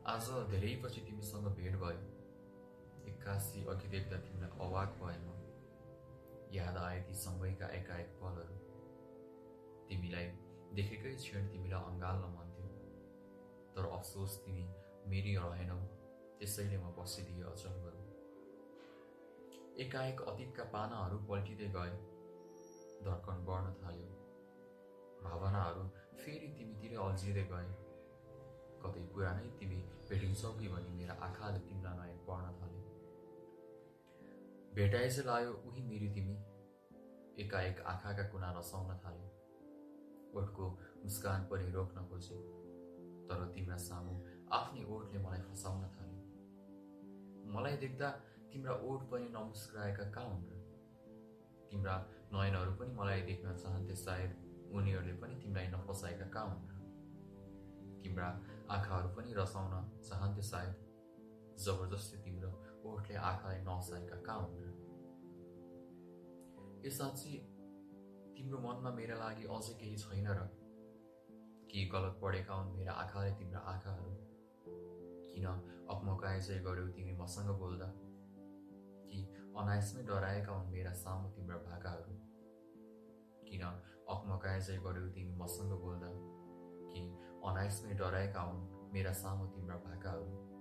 आज धेरैपछि तिमीसँग भेट भयो। एक्कासी अघि देख्दा तिमीलाई अवाक भए म। याद आए ती सँगैका एकाएक पलहरू। तिमीलाई देखेकै क्षण तिमीलाई अँगाल्न मन थियो, तर अफसोस तिमी मेरी रहेनौ, त्यसैले म बसिदिएँ अचल गरौँ। एकाएक अतीतका पानाहरू पल्टिँदै गए, धड्कन बढ्न थाल्यो, भावनाहरू फेरि तिमीतिर अल्झिँदै गए। कतै पुरानै तिमी भेटिन्छौ कि भनी मेरा आँखाले तिमीलाई नयन पढ्न थाल्यो। भेटाइ चाहिँ लायो उही मेरी तिमी, एकाएक आँखाका कुना रसाउन थाल्यो। ओठको मुस्कान पनि रोक्न खोजे, तर तिम्रा सामु आफ्नै ओठले मलाई फसाउन थाल्यो। मलाई देख्दा तिम्रा ओठ पनि नमुस्कुराएका कहाँ हुन् र? तिम्रा नयनहरू पनि मलाई देख्न चाहन्थे, सायद उनीहरूले पनि तिमीलाई नफसाएका कहाँ हुन् र? तिम्रा आँखाहरू पनि रसाउन चाहन्थे, सायद जबरजस्ती तिम्रो ओठले आँखालाई नहसाएका कहाँ हुन् र? यो साँच्ची तिम्रो मनमा मेरा लागि अझै केही छैन र? के गलत पढेका हुन् मेरा आँखाले तिम्रा आँखाहरू? किन अकमकाए चाहिँ गर्यौ तिमी मसँग बोल्दा? कि अनायासमै डराएका हुन् मेरा सामु तिम्रा भाकाहरू? किन अकमकाए चाहिँ गर्यौ तिमी मसँग बोल्दा? कि अनायासमै डराएका हुन् मेरा सामु तिम्रा भाकाहरू?